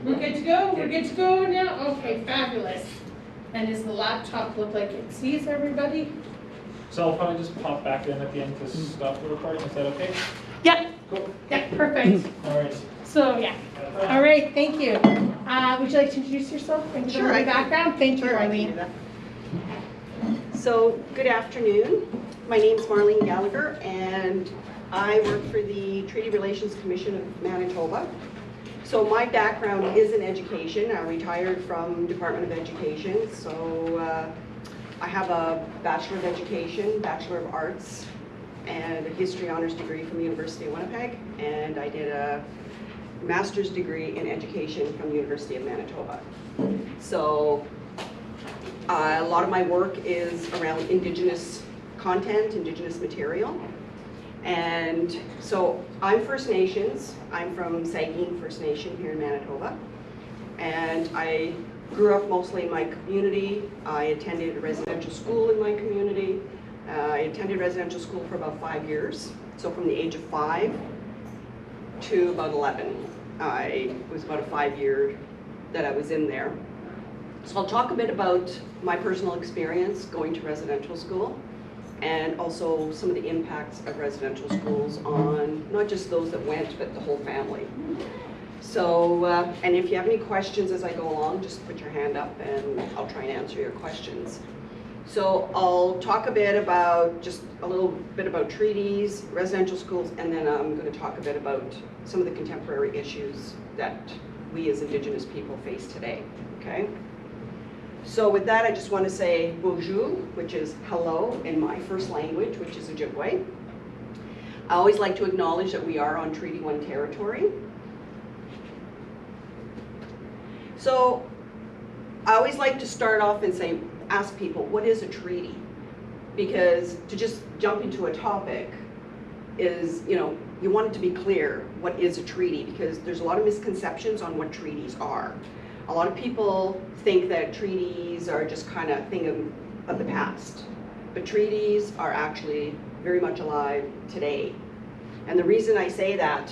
We're good to go? We're good to go now? Okay, fabulous. And does the laptop look like it sees everybody? So I'll probably just pop back in at the end to stop the recording. Is that okay? Yep. Cool. Yep, perfect. All right. So, yeah. All right, thank you. Would you like to introduce yourself and give a little background? Thank you, Marlene. So, good afternoon. My name is Marlene Gallagher, and I work for the Treaty Relations Commission of Manitoba. So my background is in education. I retired from Department of Education, so I have a Bachelor of Education, Bachelor of Arts, and a History Honors degree from the University of Winnipeg, and I did a Master's degree in Education from the University of Manitoba. So a lot of my work is around Indigenous content, Indigenous material. And so I'm First Nations. I'm from Saugeen First Nation here in Manitoba. And I grew up mostly in my community. I attended a residential school in my community. I attended residential school for about 5 years. So from the age of 5 to about 11. It was about a 5-year that I was in there. So I'll talk a bit about my personal experience going to residential school, and also some of the impacts of residential schools on not just those that went, but the whole family. So, and if you have any questions as I go along, just put your hand up and I'll try and answer your questions. So I'll talk a bit about, just a little bit about treaties, residential schools, and then I'm going to talk a bit about some of the contemporary issues that we as Indigenous people face today, okay? So with that, I just want to say bonjour, which is hello in my first language, which is Ojibwe. I always like to acknowledge that we are on Treaty 1 territory. So I always like to start off and say, ask people, what is a treaty? Because to just jump into a topic is, you want it to be clear what is a treaty, because there's a lot of misconceptions on what treaties are. A lot of people think that treaties are just kind of a thing of the past, but treaties are actually very much alive today. And the reason I say that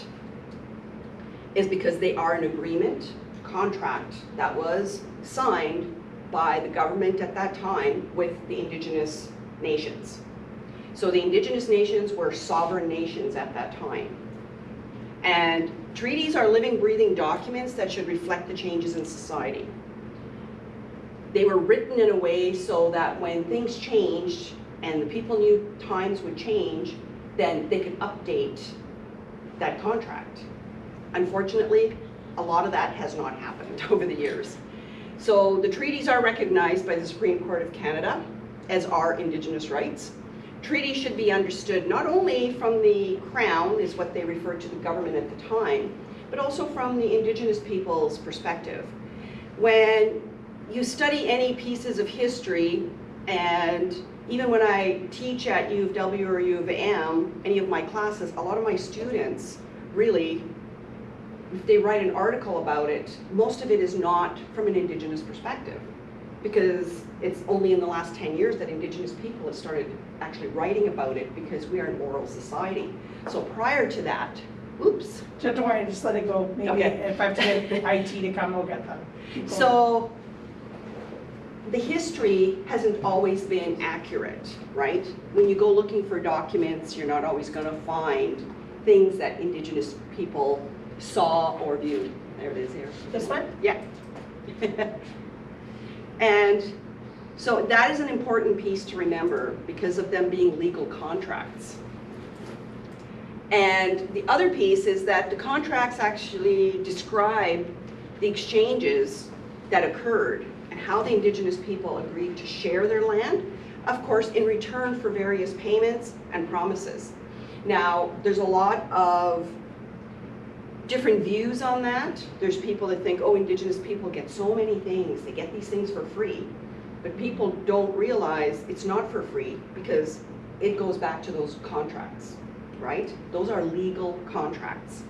is because they are an agreement, contract that was signed by the government at that time with the Indigenous nations. So the Indigenous nations were sovereign nations at that time. And treaties are living, breathing documents that should reflect the changes in society. They were written in a way so that when things changed and the people knew times would change, then they could update that contract. Unfortunately, a lot of that has not happened over the years. So the treaties are recognized by the Supreme Court of Canada as our Indigenous rights. Treaties should be understood not only from the Crown, is what they referred to the government at the time, but also from the Indigenous people's perspective. When you study any pieces of history, and even when I teach at U of W or U of M, any of my classes, a lot of my students really, if they write an article about it, most of it is not from an Indigenous perspective, because it's only in the last 10 years that Indigenous people have started actually writing about it, because we are an oral society. So prior to that, oops. Don't worry, just let it go. Maybe Okay. if I have to get IT to come, we'll get them. So the history hasn't always been accurate, right? When you go looking for documents, you're not always going to find things that Indigenous people saw or viewed. There it is here. This one? Yeah. And so that is an important piece to remember because of them being legal contracts. And the other piece is that the contracts actually describe the exchanges that occurred and how the Indigenous people agreed to share their land, of course, in return for various payments and promises. Now, there's a lot of different views on that. There's people that think, oh, Indigenous people get so many things, they get these things for free. But people don't realize it's not for free, because it goes back to those contracts, right? Those are legal contracts.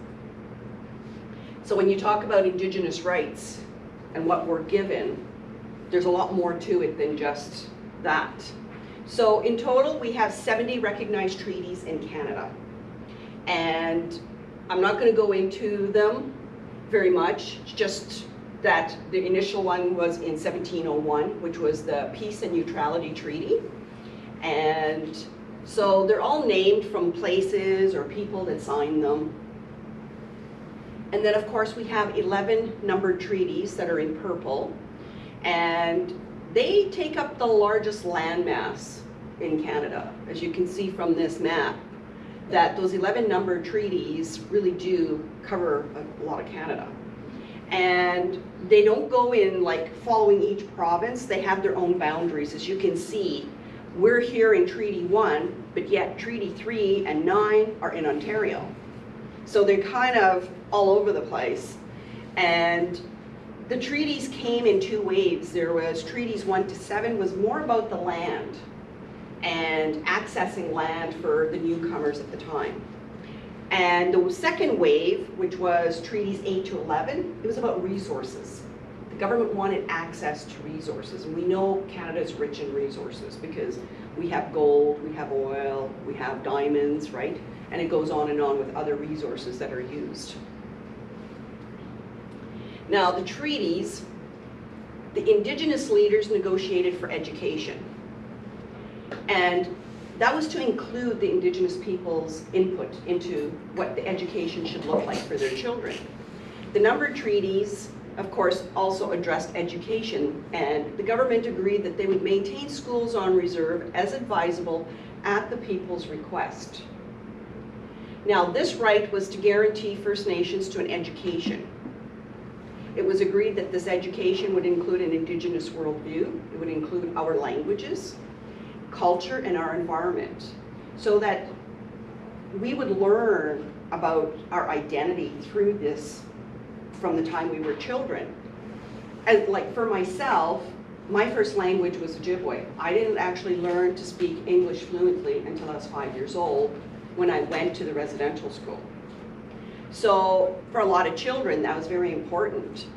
So when you talk about Indigenous rights and what we're given, there's a lot more to it than just that. So in total, we have 70 recognized treaties in Canada. And I'm not going to go into them very much, just that the initial one was in 1701, which was the Peace and Neutrality Treaty. And so they're all named from places or people that signed them. And then of course we have 11 numbered treaties that are in purple. And they take up the largest landmass in Canada, as you can see from this map, that those 11 numbered treaties really do cover a lot of Canada. And they don't go in like following each province, they have their own boundaries. As you can see, we're here in Treaty 1, but yet Treaty 3 and 9 are in Ontario. So they're kind of all over the place. And the treaties came in two waves. There was Treaties 1 to 7 was more about the land and accessing land for the newcomers at the time. And the second wave, which was Treaties 8 to 11, it was about resources. The government wanted access to resources, and we know Canada is rich in resources because we have gold, we have oil, we have diamonds, right? And it goes on and on with other resources that are used. Now, the treaties, the Indigenous leaders negotiated for education. And that was to include the Indigenous people's input into what the education should look like for their children. The numbered treaties, of course, also addressed education, and the government agreed that they would maintain schools on reserve as advisable at the people's request. Now, this right was to guarantee First Nations to an education. It was agreed that this education would include an Indigenous worldview, it would include our languages, culture, and our environment, so that we would learn about our identity through this from the time we were children. And like for myself, my first language was Ojibwe. I didn't actually learn to speak English fluently until I was 5 years old when I went to the residential school. So for a lot of children, that was very important.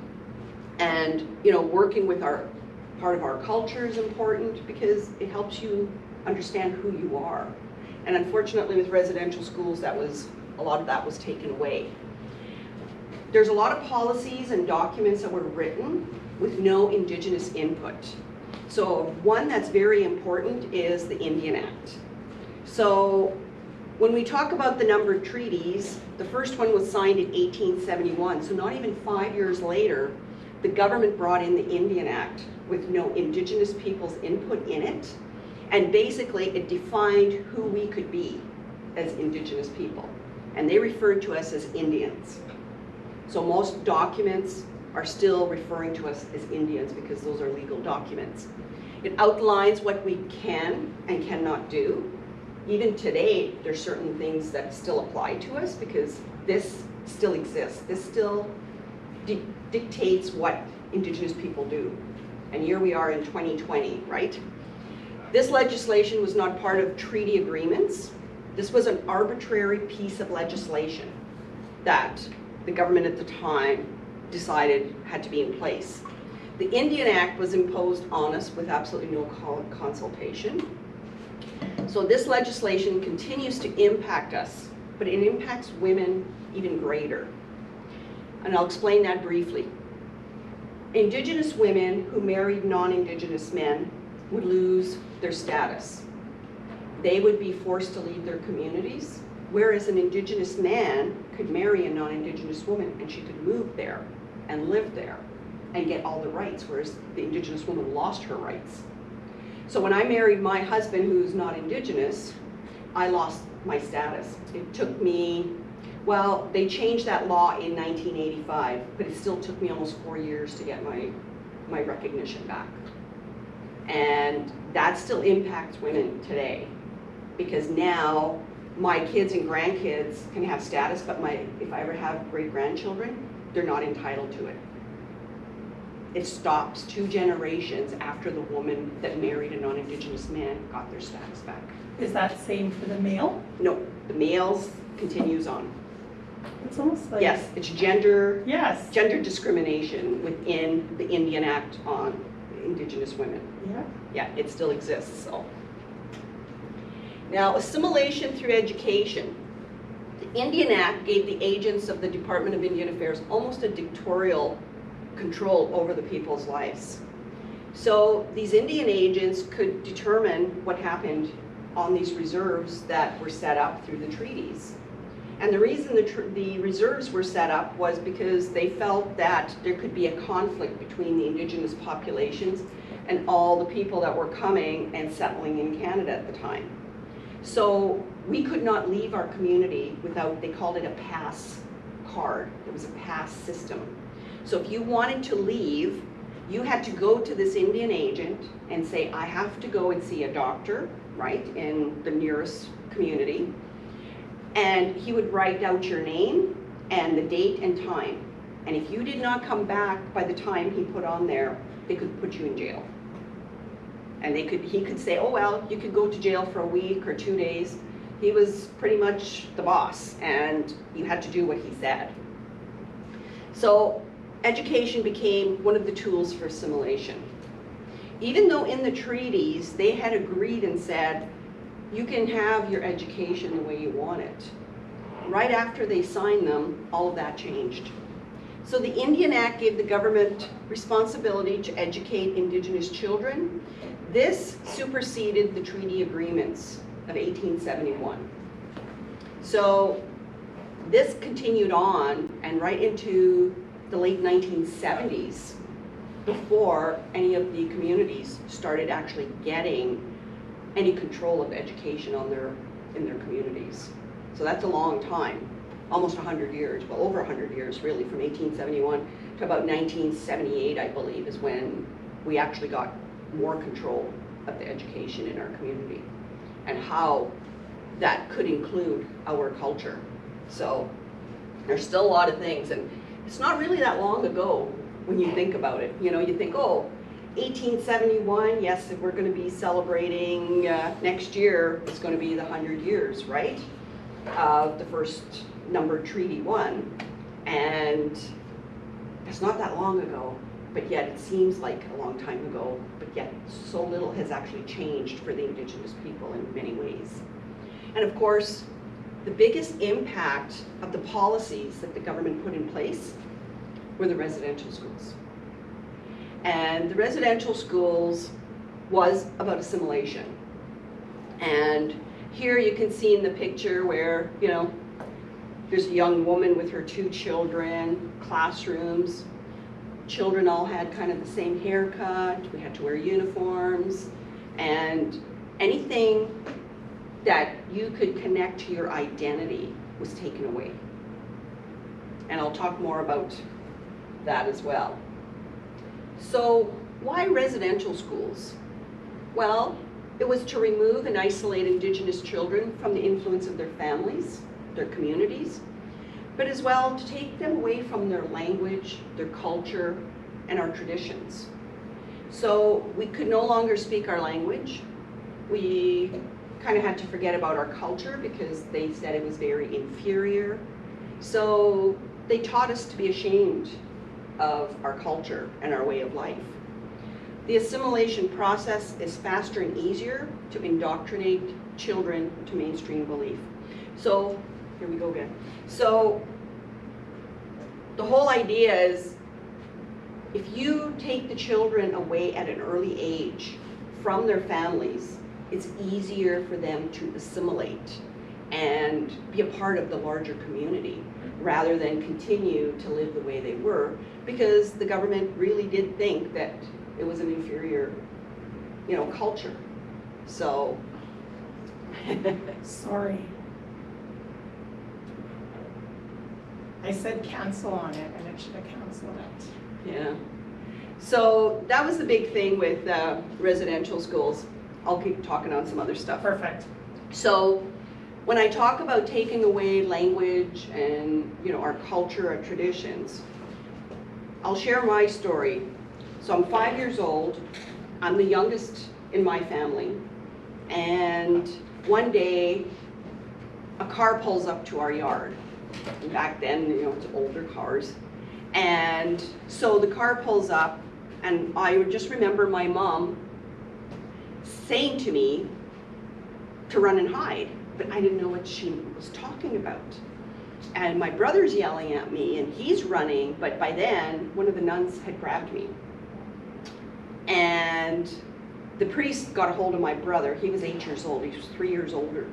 And you know, working with part of our culture is important because it helps you understand who you are. And unfortunately with residential schools, a lot of that was taken away. There's a lot of policies and documents that were written with no Indigenous input. So one that's very important is the Indian Act. So when we talk about the numbered treaties, the first one was signed in 1871, so not even 5 years later, the government brought in the Indian Act with no Indigenous people's input in it, and basically it defined who we could be as Indigenous people, and they referred to us as Indians. So most documents are still referring to us as Indians because those are legal documents. It outlines what we can and cannot do. Even today, there's certain things that still apply to us because this still exists. This still dictates what Indigenous people do. And here we are in 2020, right? This legislation was not part of treaty agreements. This was an arbitrary piece of legislation that the government at the time decided had to be in place. The Indian Act was imposed on us with absolutely no consultation. So this legislation continues to impact us, but it impacts women even greater. And I'll explain that briefly. Indigenous women who married non-Indigenous men would lose their status. They would be forced to leave their communities, whereas an Indigenous man could marry a non-Indigenous woman and she could move there and live there and get all the rights, whereas the Indigenous woman lost her rights. So when I married my husband who's not Indigenous, I lost my status. It took me, well, they changed that law in 1985, but it still took me almost 4 years to get my recognition back. And that still impacts women today, because now my kids and grandkids can have status, but if I ever have great-grandchildren, they're not entitled to it. It stops 2 generations after the woman that married a non-Indigenous man got their status back. Is that same for the male? No, the males continues on. It's almost like... Yes, it's gender discrimination within the Indian Act on Indigenous women. Yeah. Yeah, it still exists, so. Now, assimilation through education. The Indian Act gave the agents of the Department of Indian Affairs almost a dictatorial control over the people's lives. So these Indian agents could determine what happened on these reserves that were set up through the treaties. And the reason the reserves were set up was because they felt that there could be a conflict between the Indigenous populations and all the people that were coming and settling in Canada at the time. So we could not leave our community without, they called it a pass card. It was a pass system. So if you wanted to leave, you had to go to this Indian agent and say, I have to go and see a doctor, right, in the nearest community. And he would write out your name and the date and time. And if you did not come back by the time he put on there, they could put you in jail. And he could say, oh, well, you could go to jail for a week or 2 days. He was pretty much the boss, and you had to do what he said. So education became one of the tools for assimilation. Even though in the treaties they had agreed and said, you can have your education the way you want it. Right after they signed them, all of that changed. So the Indian Act gave the government responsibility to educate Indigenous children. This superseded the treaty agreements of 1871. So this continued on and right into the late 1970s before any of the communities started actually getting any control of education in their communities. So that's a long time, almost 100 years, well over 100 years really, from 1871 to about 1978, I believe, is when we actually got more control of the education in our community and how that could include our culture. So there's still a lot of things, and it's not really that long ago when you think about it. You know, you think, oh, 1871, yes, we're going to be celebrating next year, it's going to be the 100 years, right, of the first numbered treaty one. And it's not that long ago, but yet it seems like a long time ago, but yet so little has actually changed for the Indigenous people in many ways. And of course, the biggest impact of the policies that the government put in place were the residential schools. And the residential schools was about assimilation. And here you can see in the picture where, you know, there's a young woman with her 2 children, classrooms. Children all had kind of the same haircut. We had to wear uniforms. And anything that you could connect to your identity was taken away. And I'll talk more about that as well. So why residential schools? Well, it was to remove and isolate Indigenous children from the influence of their families, their communities, but as well to take them away from their language, their culture, and our traditions. So we could no longer speak our language. We kind of had to forget about our culture because they said it was very inferior. So they taught us to be ashamed of our culture and our way of life. The assimilation process is faster and easier to indoctrinate children to mainstream belief. So, here we go again. So, the whole idea is if you take the children away at an early age from their families, it's easier for them to assimilate and be a part of the larger community rather than continue to live the way they were, because the government really did think that it was an inferior, you know, culture. So, Sorry. I said cancel on it, and it should have canceled it. yeah. So that was the big thing with residential schools. I'll keep talking on some other stuff. Perfect. So when I talk about taking away language and, you know, our culture, our traditions, I'll share my story. So I'm 5 years old. I'm the youngest in my family. And one day, a car pulls up to our yard. And back then, you know, it's older cars. And so the car pulls up, and I would just remember my mom saying to me to run and hide, but I didn't know what she was talking about. And my brother's yelling at me, and he's running, but by then, one of the nuns had grabbed me. And the priest got a hold of my brother. He was 8 years old. He was 3 years older.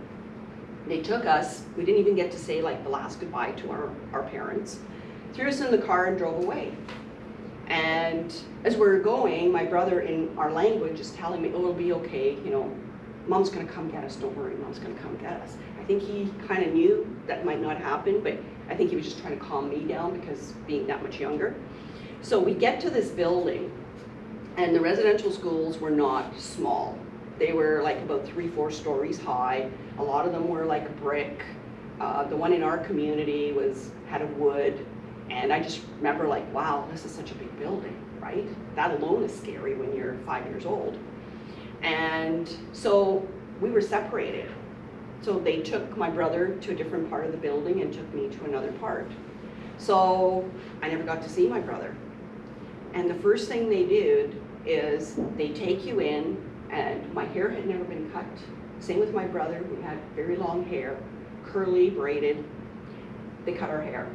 They took us. We didn't even get to say like the last goodbye to our parents. Threw us in the car and drove away. And as we were going, my brother in our language is telling me, oh, it'll be okay, you know, Mom's gonna come get us, don't worry, Mom's gonna come get us. I think he kind of knew that might not happen, but I think he was just trying to calm me down because being that much younger. So we get to this building, and the residential schools were not small. They were like about 3-4 stories high. A lot of them were like brick. The one in our community had a wood. And I just remember like, wow, this is such a big building, right? That alone is scary when you're 5 years old. And so we were separated. So they took my brother to a different part of the building and took me to another part. So I never got to see my brother. And the first thing they did is they take you in, and my hair had never been cut. Same with my brother, we had very long hair, curly, braided. They cut our hair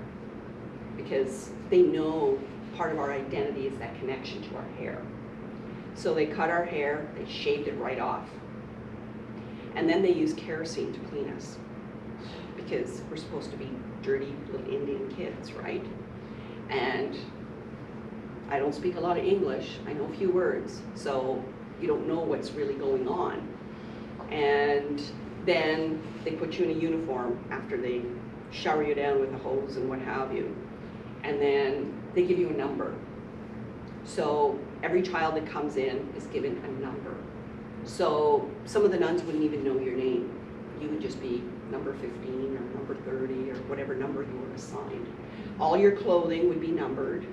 because they know part of our identity is that connection to our hair. So they cut our hair, they shaved it right off. And then they used kerosene to clean us because we're supposed to be dirty little Indian kids, right? And I don't speak a lot of English, I know a few words, so you don't know what's really going on. And then they put you in a uniform after they shower you down with a hose and what have you. And then they give you a number. So every child that comes in is given a number. So some of the nuns wouldn't even know your name. You would just be number 15 or number 30 or whatever number you were assigned. All your clothing would be numbered.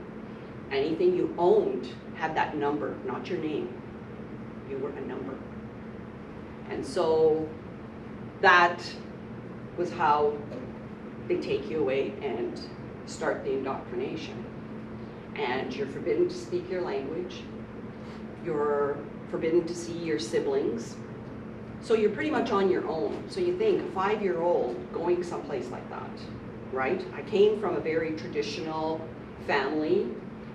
Anything you owned had that number, not your name. You were a number. And so that was how they take you away and start the indoctrination. And you're forbidden to speak your language. You're forbidden to see your siblings. So you're pretty much on your own. So you think, a 5-year-old going someplace like that, right? I came from a very traditional family,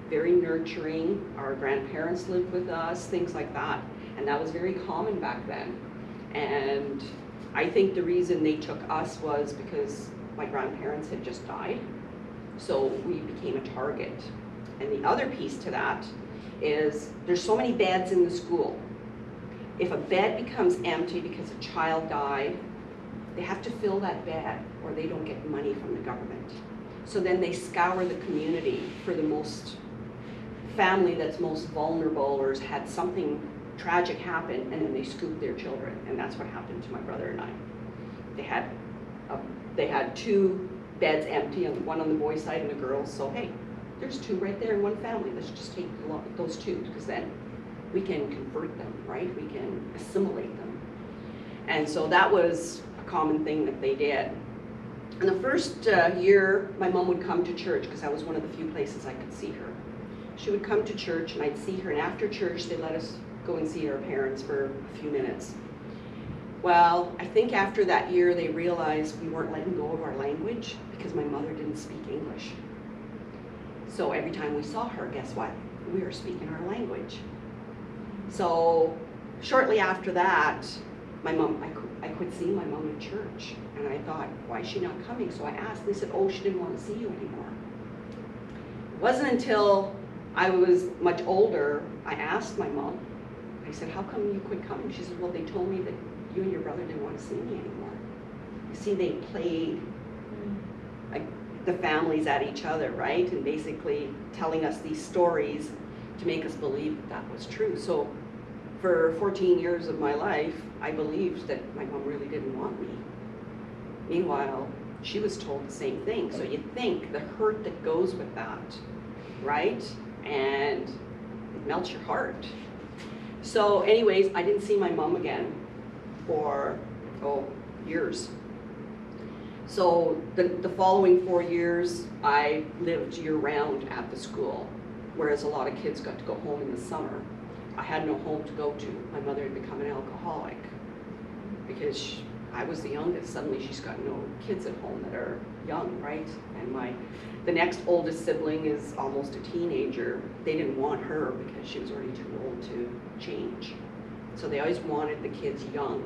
very nurturing. Our grandparents lived with us, things like that. And that was very common back then. And I think the reason they took us was because my grandparents had just died. So we became a target. And the other piece to that is there's so many beds in the school. If a bed becomes empty because a child died, they have to fill that bed or they don't get money from the government. So then they scour the community for the family that's most vulnerable or has had something tragic happen, and then they scoop their children. And that's what happened to my brother and I. They had 2 beds empty, one on the boys' side and the girls, so hey, there's 2 right there in one family. Let's just take those 2, because then we can convert them, right? We can assimilate them. And so that was a common thing that they did. In the first year, my mom would come to church, because that was one of the few places I could see her. She would come to church, and I'd see her, and after church, they let us go and see our parents for a few minutes. Well, I think after that year, they realized we weren't letting go of our language, because my mother didn't speak English. So every time we saw her, guess what? We were speaking our language. So shortly after that, I quit seeing my mom in church. And I thought, why is she not coming? So I asked, they said, oh, she didn't want to see you anymore. It wasn't until I was much older, I asked my mom, I said, how come you quit coming? She said, well, they told me that you and your brother didn't want to see me anymore. You see, they played like the families at each other, right? And basically telling us these stories to make us believe that was true. So for 14 years of my life, I believed that my mom really didn't want me. Meanwhile, she was told the same thing. So you think the hurt that goes with that, right? And it melts your heart. So anyways, I didn't see my mom again for, years. So the following 4 years, I lived year-round at the school, whereas a lot of kids got to go home in the summer. I had no home to go to. My mother had become an alcoholic because I was the youngest. Suddenly she's got no kids at home that are young, right? And the next oldest sibling is almost a teenager. They didn't want her because she was already too old to change. So they always wanted the kids young.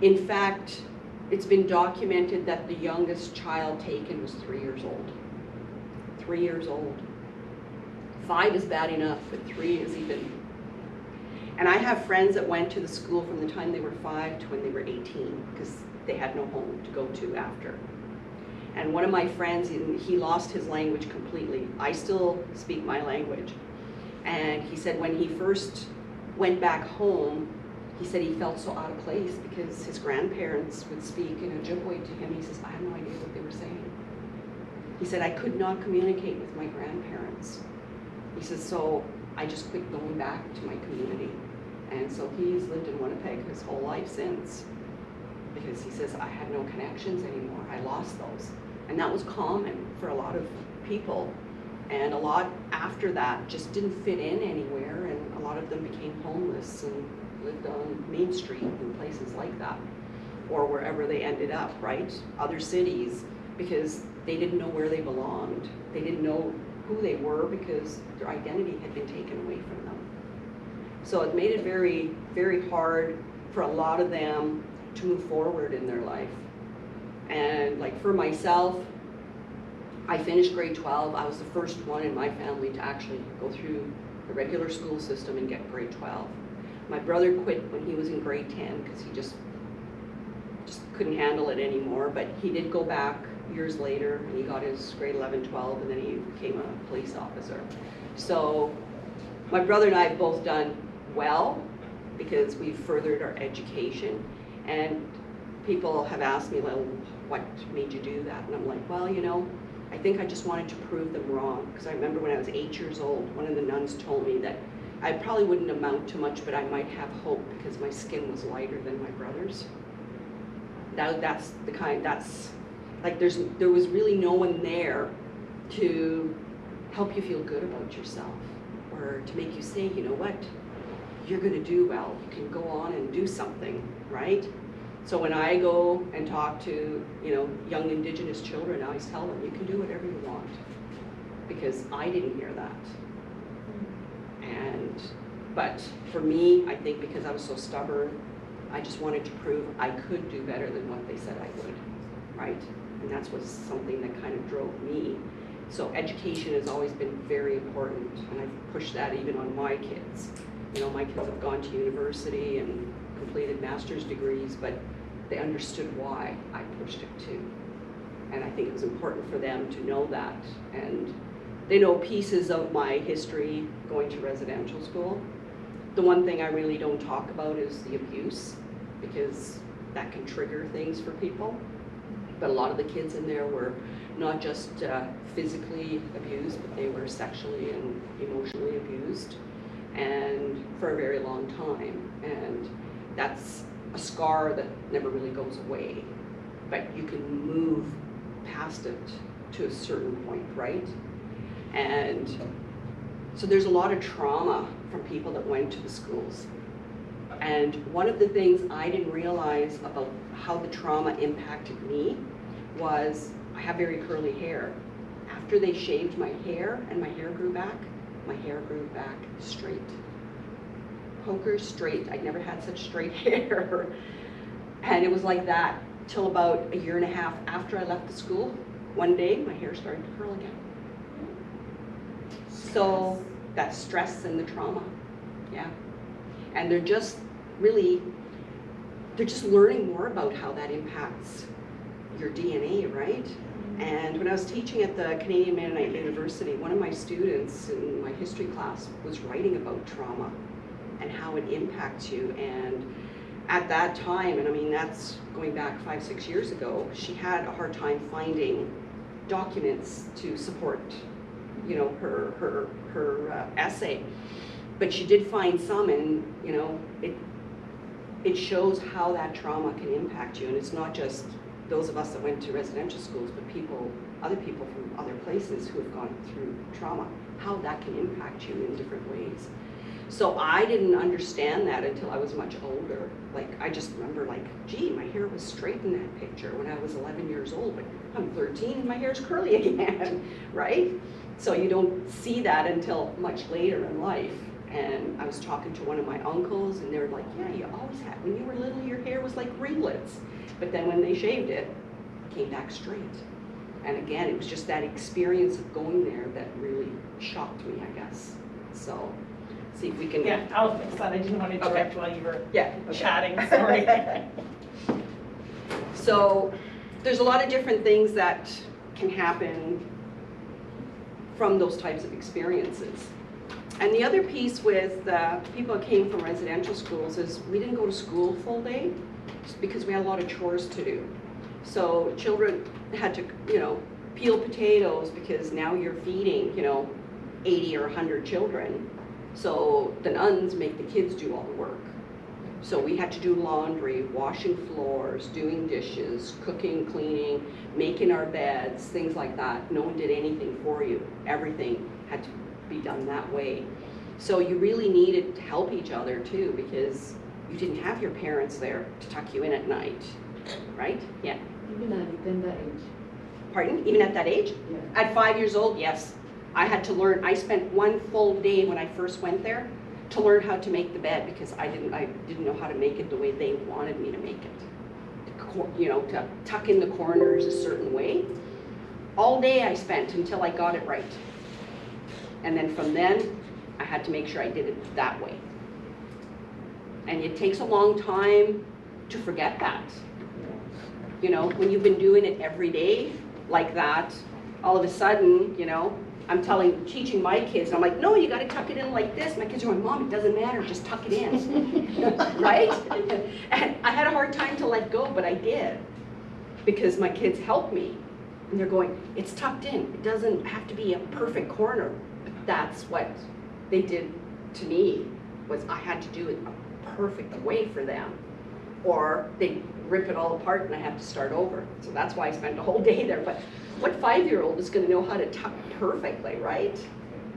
In fact, it's been documented that the youngest child taken was 3 years old. 3 years old. 5 is bad enough, but 3 is even. And I have friends that went to the school from the time they were 5 to when they were 18 because they had no home to go to after. And one of my friends, he lost his language completely. I still speak my language. And he said when he first went back home, he said he felt so out of place because his grandparents would speak in Ojibwe to him. He says, I have no idea what they were saying. He said, I could not communicate with my grandparents. He says, so I just quit going back to my community. And so he's lived in Winnipeg his whole life since. Because he says, I had no connections anymore. I lost those. And that was common for a lot of people. And a lot after that just didn't fit in anywhere. And a lot of them became homeless and lived on Main Street and places like that. Or wherever they ended up, right? Other cities, because they didn't know where they belonged. They didn't know who they were because their identity had been taken away from them. So it made it very, very hard for a lot of them to move forward in their life. And like for myself, I finished grade 12. I was the first one in my family to actually go through the regular school system and get grade 12. My brother quit when he was in grade 10 because he just couldn't handle it anymore, but he did go back years later and he got his grade 11, 12, and then he became a police officer. So my brother and I have both done well because we've furthered our education. And people have asked me, well, what made you do that? And I'm like, well, you know, I think I just wanted to prove them wrong. Because I remember when I was 8 years old, one of the nuns told me that I probably wouldn't amount to much, but I might have hope because my skin was lighter than my brother's. That's like there was really no one there to help you feel good about yourself or to make you say, you know what, you're going to do well. You can go on and do something, right? So when I go and talk to, you know, young Indigenous children, I always tell them, you can do whatever you want, because I didn't hear that. But for me, I think because I was so stubborn, I just wanted to prove I could do better than what they said I would, right? And that's was something that kind of drove me. So education has always been very important, and I've pushed that even on my kids. You know, my kids have gone to university and completed master's degrees, but they understood why I pushed it too. And I think it was important for them to know that. And they know pieces of my history going to residential school. The one thing I really don't talk about is the abuse, because that can trigger things for people. But a lot of the kids in there were not just physically abused, but they were sexually and emotionally abused, and for a very long time. And that's a scar that never really goes away, but you can move past it to a certain point, right? And so there's a lot of trauma from people that went to the schools. And one of the things I didn't realize about how the trauma impacted me was I have very curly hair. After they shaved my hair and my hair grew back straight. Poker straight. I'd never had such straight hair. And it was like that till about a year and a half after I left the school. One day my hair started to curl again. So that's stress and the trauma, yeah. And they're just learning more about how that impacts your DNA, right? And when I was teaching at the Canadian Mennonite University, one of my students in my history class was writing about trauma and how it impacts you. And at that time, and I mean that's going back 5-6 years ago, she had a hard time finding documents to support, you know, her essay. But she did find some, and you know, it shows how that trauma can impact you. And it's not just those of us that went to residential schools, but other people from other places who have gone through trauma, how that can impact you in different ways. So I didn't understand that until I was much older. Like, I just remember like, gee, my hair was straight in that picture when I was 11 years old, but I'm 13 and my hair's curly again, right? So you don't see that until much later in life. And I was talking to one of my uncles and they were like, yeah, you always had, when you were little, your hair was like ringlets. But then when they shaved it, it came back straight. And again, it was just that experience of going there that really shocked me, I guess. So, see if we can. Yeah, I'll fix that. I didn't want to interrupt while you were Yeah, chatting, sorry. So, there's a lot of different things that can happen from those types of experiences. And the other piece with people that came from residential schools is we didn't go to school full day because we had a lot of chores to do. So children had to, peel potatoes because now you're feeding, 80 or 100 children. So the nuns make the kids do all the work. So we had to do laundry, washing floors, doing dishes, cooking, cleaning, making our beds, things like that. No one did anything for you. Everything had to be done that way. So you really needed to help each other too, because you didn't have your parents there to tuck you in at night, right? Yeah. Even at that age. Pardon? Even at that age? Yeah. At 5 years old, yes. I had to learn. I spent one full day when I first went there to learn how to make the bed because I didn't know how to make it the way they wanted me to make it. To tuck in the corners a certain way. All day I spent until I got it right. And then from then, I had to make sure I did it that way. And it takes a long time to forget that. When you've been doing it every day like that, all of a sudden, I'm teaching my kids, I'm like, no, you gotta tuck it in like this. My kids are going, Mom, it doesn't matter, just tuck it in, right? And I had a hard time to let go, but I did, because my kids helped me. And they're going, it's tucked in. It doesn't have to be a perfect corner. But that's what they did to me, was I had to do it a perfect way for them. Or they rip it all apart and I have to start over. So that's why I spent a whole day there. But what 5-year-old is going to know how to tuck perfectly, right?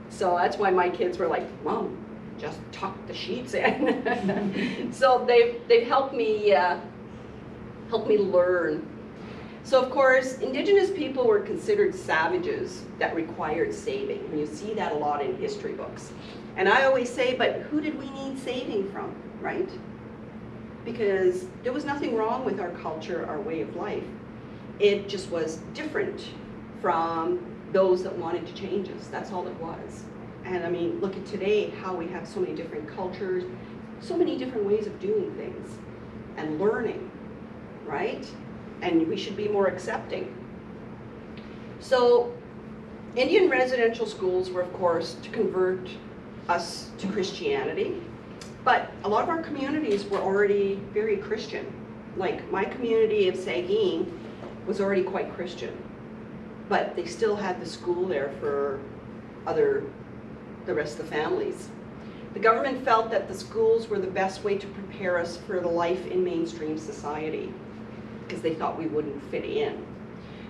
So that's why my kids were like, Mom, just tuck the sheets in. So they've helped me learn. So of course, Indigenous people were considered savages that required saving. And you see that a lot in history books. And I always say, but who did we need saving from, right? Because there was nothing wrong with our culture, our way of life. It just was different from those that wanted to change us. That's all it was. And I mean, look at today, how we have so many different cultures, so many different ways of doing things and learning, right? And we should be more accepting. So Indian residential schools were, of course, to convert us to Christianity. But a lot of our communities were already very Christian. Like my community of Saugeen was already quite Christian. But they still had the school there for the rest of the families. The government felt that the schools were the best way to prepare us for the life in mainstream society, because they thought we wouldn't fit in.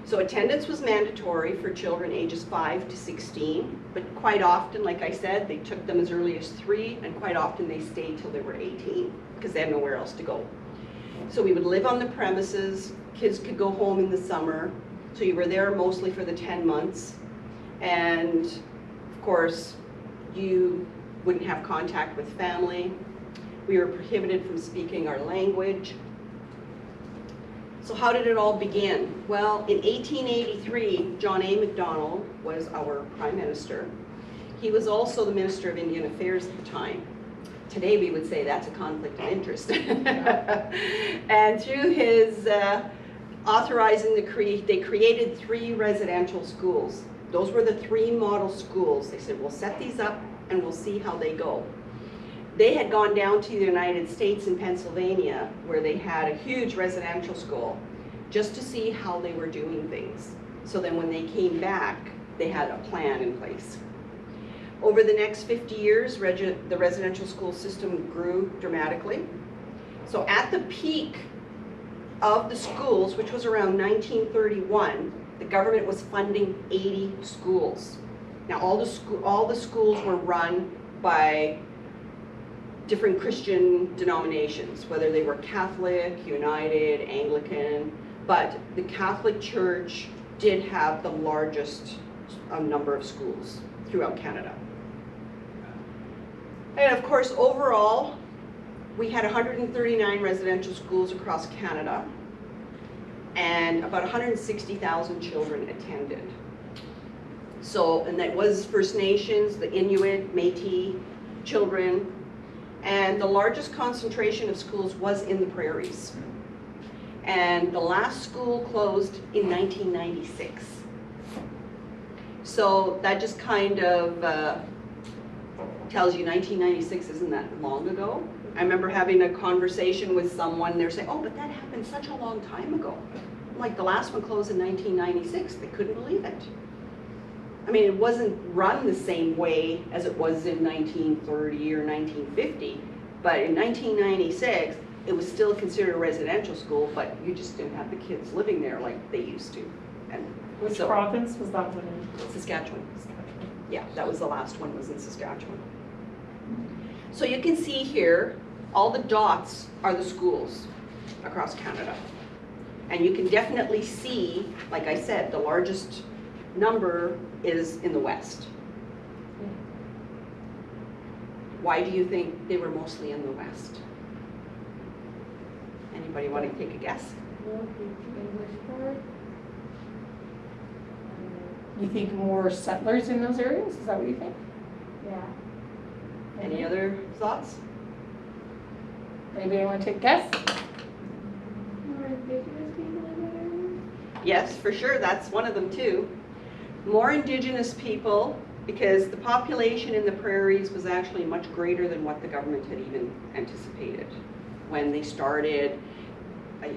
So attendance was mandatory for children ages 5 to 16, but quite often, like I said, they took them as early as 3, and quite often they stayed till they were 18, because they had nowhere else to go. So we would live on the premises, kids could go home in the summer, so you were there mostly for the 10 months, and of course, you wouldn't have contact with family. We were prohibited from speaking our language. So how did it all begin? Well, in 1883, John A. Macdonald was our Prime Minister. He was also the Minister of Indian Affairs at the time. Today we would say that's a conflict of interest. And through his authorizing they created 3 residential schools. Those were the 3 model schools. They said, we'll set these up and we'll see how they go. They had gone down to the United States and Pennsylvania, where they had a huge residential school, just to see how they were doing things. So then when they came back, they had a plan in place. Over the next 50 years, the residential school system grew dramatically. So at the peak of the schools, which was around 1931, the government was funding 80 schools. Now all the schools were run by different Christian denominations, whether they were Catholic, United, Anglican, but the Catholic Church did have the largest number of schools throughout Canada. And of course, overall, we had 139 residential schools across Canada, and about 160,000 children attended. So, and that was First Nations, the Inuit, MITT children, and the largest concentration of schools was in the prairies. And the last school closed in 1996. So that just kind of tells you 1996 isn't that long ago. I remember having a conversation with someone, they're saying, oh, but that happened such a long time ago. I'm like, the last one closed in 1996, they couldn't believe it. I mean, it wasn't run the same way as it was in 1930 or 1950, but in 1996, it was still considered a residential school, but you just didn't have the kids living there like they used to. And Which so, province was that one in? Saskatchewan. Yeah, that was the last one, was in Saskatchewan. So you can see here, all the dots are the schools across Canada. And you can definitely see, like I said, the largest number is in the west. Why do you think they were mostly in the west? Anybody want to take a guess? You think more settlers in those areas? Is that what you think? Yeah. Any other thoughts? Anybody want to take a guess? More indigenous people in Yes, for sure, that's one of them too. More Indigenous people, because the population in the prairies was actually much greater than what the government had even anticipated when they started,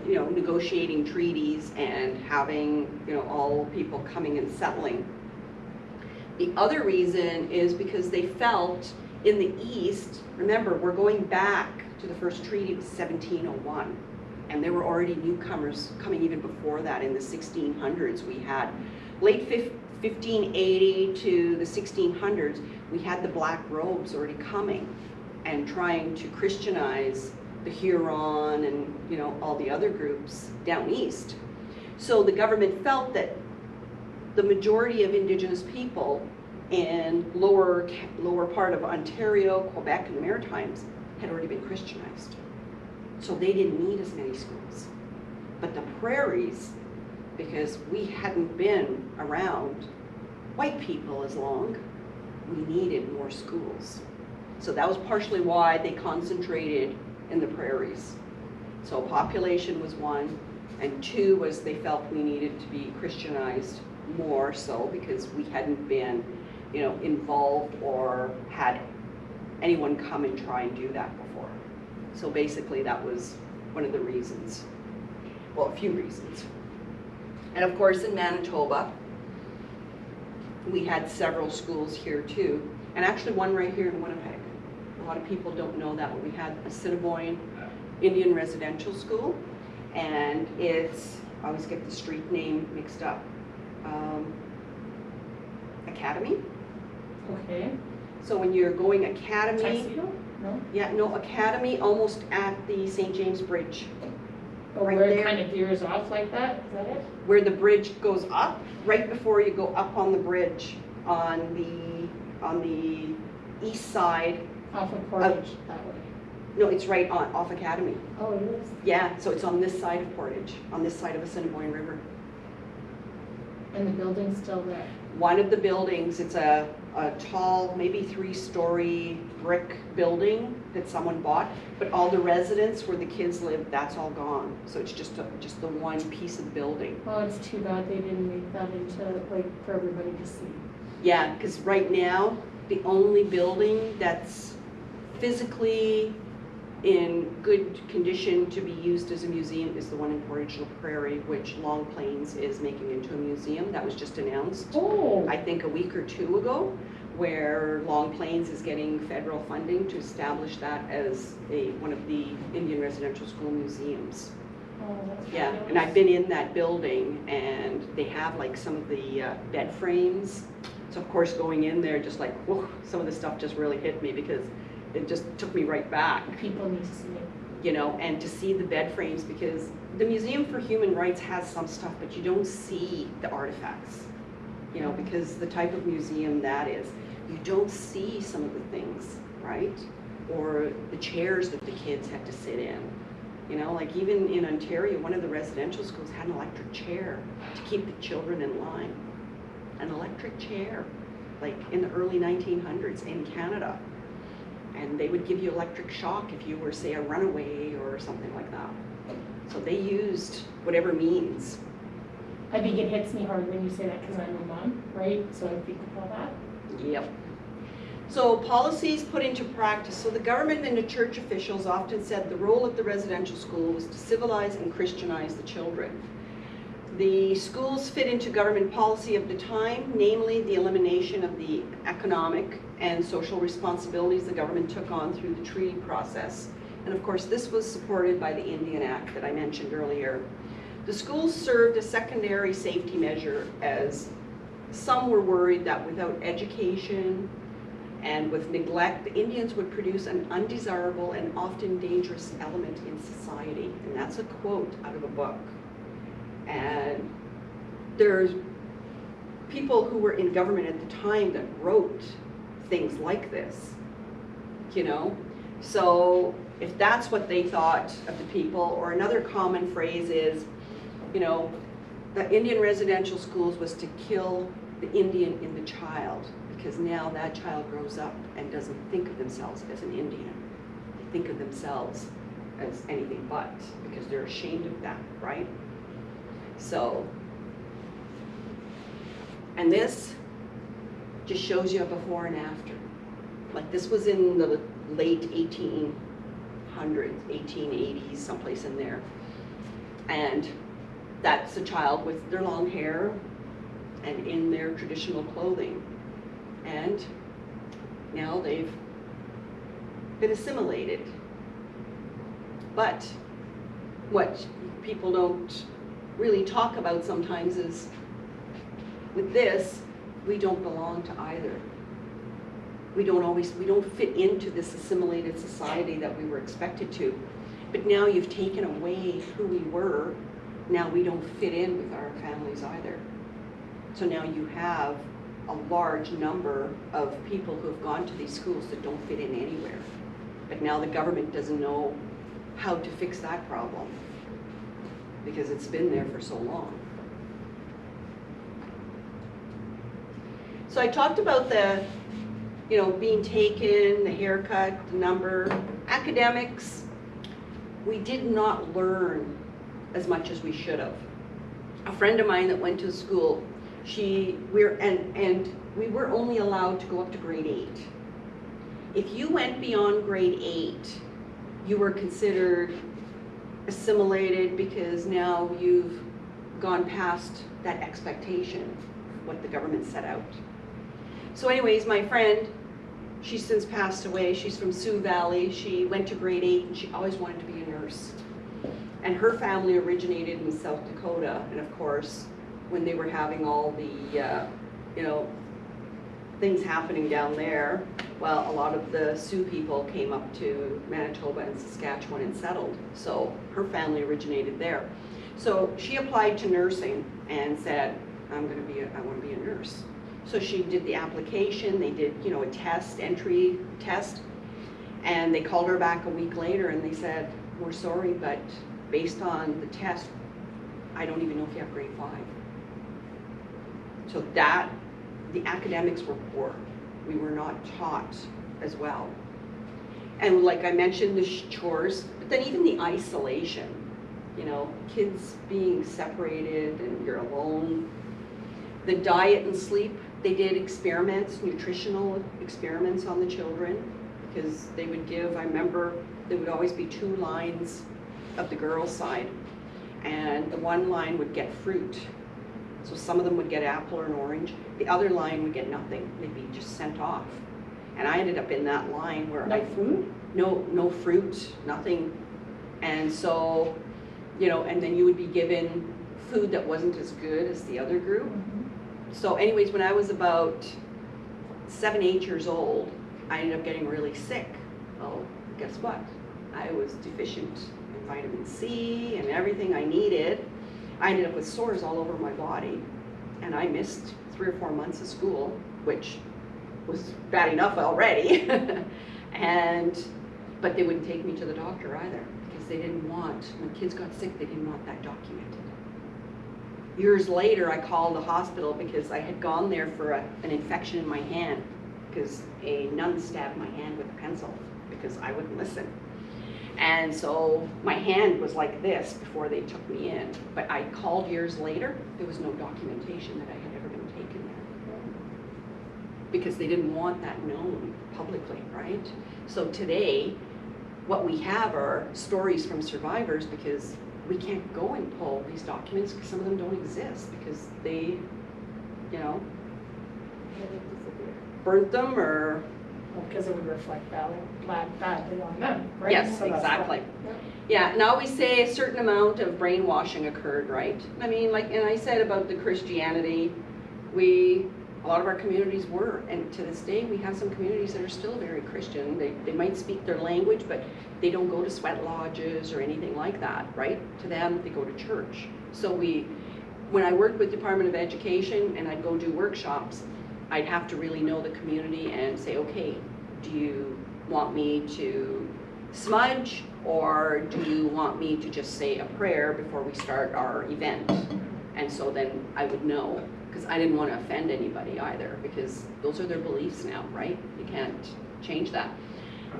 negotiating treaties and having, all people coming and settling. The other reason is because they felt in the East, remember, we're going back to the first treaty was 1701, and there were already newcomers coming even before that in the 1600s. We had late 1580 to the 1600s, we had the black robes already coming and trying to Christianize the Huron and all the other groups down east. So the government felt that the majority of Indigenous people in lower part of Ontario, Quebec, and the Maritimes had already been Christianized. So they didn't need as many schools. But the prairies, because we hadn't been around white people as long, we needed more schools. So that was partially why they concentrated in the prairies. So population was one, and two was they felt we needed to be Christianized more so because we hadn't been, involved or had anyone come and try and do that before. So basically that was one of the reasons. Well, a few reasons. And of course in Manitoba, we had several schools here too, and actually one right here in Winnipeg. A lot of people don't know that, but we had a Assiniboine Indian residential school, and it's, I always get the street name mixed up, Academy. Okay. So when you're going Academy, Tuxedo? No? yeah, no, Academy almost at the St. James Bridge. Or Right where there. it kind of veers off like that? Is that it? Where the bridge goes up, right before you go up on the bridge on the east side. Off of Portage that way. No, it's right off Academy. Oh, it is? Yeah, so it's on this side of Portage, on this side of Assiniboine River. And the building's still there? One of the buildings, it's a tall, maybe 3-story brick building that someone bought, but all the residents where the kids live, that's all gone. So it's just the one piece of building. Oh, it's too bad they didn't make that into, like, for everybody to see. Yeah, because right now, the only building that's physically in good condition to be used as a museum is the one in Portage La Prairie, which Long Plains is making into a museum. That was just announced, Oh. I think a week or two ago, where Long Plains is getting federal funding to establish that as one of the Indian residential school museums. Oh, that's Yeah, fabulous. and I've been in that building, and they have like some of the bed frames. So of course going in there, just like, whoa, some of the stuff just really hit me because it just took me right back, People need to see it. you know, and to see the bed frames, because the Museum for Human Rights has some stuff, but you don't see the artifacts, you know, because the type of museum that is, you don't see some of the things, right? Or the chairs that the kids had to sit in. You know, like even in Ontario, one of the residential schools had an electric chair to keep the children in line. An electric chair, like in the early 1900s in Canada. And they would give you electric shock if you were, say, a runaway or something like that. So they used whatever means. I think it hits me hard when you say that because I'm a mom, right? So I think of all that. Yep. So policies put into practice. So the government and the church officials often said the role of the residential school was to civilize and Christianize the children. The schools fit into government policy of the time, namely the elimination of the economic and social responsibilities the government took on through the treaty process. And of course, this was supported by the Indian Act that I mentioned earlier. The schools served a secondary safety measure, as some were worried that without education and with neglect, the Indians would produce an undesirable and often dangerous element in society. And that's a quote out of a book. And there's people who were in government at the time that wrote things like this, you know? So if that's what they thought of the people, or another common phrase is, you know, the Indian residential schools was to kill the Indian in the child, because now that child grows up and doesn't think of themselves as an Indian. They think of themselves as anything but, because they're ashamed of that, right? So, and this just shows you a before and after. Like this was in the late 1800s, 1880s, someplace in there. And that's a child with their long hair and in their traditional clothing. And now they've been assimilated. But what people don't really talk about sometimes is, with this, we don't belong to either. We don't fit into this assimilated society that we were expected to. But now you've taken away who we were. Now we don't fit in with our families either. So now you have a large number of people who have gone to these schools that don't fit in anywhere. But now the government doesn't know how to fix that problem, because it's been there for so long. So I talked about the, you know, being taken, the haircut, the number. Academics, we did not learn as much as we should have. A friend of mine that went to school, we were only allowed to go up to grade 8. If you went beyond grade 8, you were considered assimilated, because now you've gone past that expectation, what the government set out. So anyways, my friend, she's since passed away. She's from Sioux Valley. She went to grade 8 and she always wanted to be a nurse. And her family originated in South Dakota. And of course, when they were having all the, you know, things happening down there, well, a lot of the Sioux people came up to Manitoba and Saskatchewan and settled. So her family originated there. So she applied to nursing and said, I want to be a nurse. So she did the application. They did, you know, a test, entry test, and they called her back a week later and they said, we're sorry, but based on the test, I don't even know if you have grade 5. So that, the academics were poor. We were not taught as well. And like I mentioned, the chores, but then even the isolation, you know, kids being separated and you're alone. The diet and sleep, they did experiments, nutritional experiments on the children, because they would give, I remember there would always be 2 lines of the girls' side, and the one line would get fruit. So some of them would get apple or an orange. The other line would get nothing. They'd be just sent off. And I ended up in that line where No food? no fruit, nothing. And so, you know, and then you would be given food that wasn't as good as the other group. So anyways, when I was about 7, 8 years old, I ended up getting really sick. Well, guess what? I was deficient in vitamin C and everything I needed. I ended up with sores all over my body, and I missed 3 or 4 months of school, which was bad enough already. But they wouldn't take me to the doctor either, because they didn't want, when kids got sick, they didn't want that documented. Years later, I called the hospital because I had gone there for an infection in my hand, because a nun stabbed my hand with a pencil because I wouldn't listen. And so my hand was like this before they took me in. But I called years later, there was no documentation that I had ever been taken there, because they didn't want that known publicly, right? So today, what we have are stories from survivors, because we can't go and pull these documents because some of them don't exist, because they, you know, burnt them or... Because it would reflect badly on them, right? Yes, So that's exactly. why. Yeah, now we say a certain amount of brainwashing occurred, right? I mean, like, and I said about the Christianity, a lot of our communities were, and to this day, we have some communities that are still very Christian. They might speak their language, but they don't go to sweat lodges or anything like that, right? To them, they go to church. So when I worked with Department of Education and I'd go do workshops, I'd have to really know the community and say, okay, do you want me to smudge, or do you want me to just say a prayer before we start our event? And so then I would know, because I didn't want to offend anybody either, because those are their beliefs now, right? You can't change that.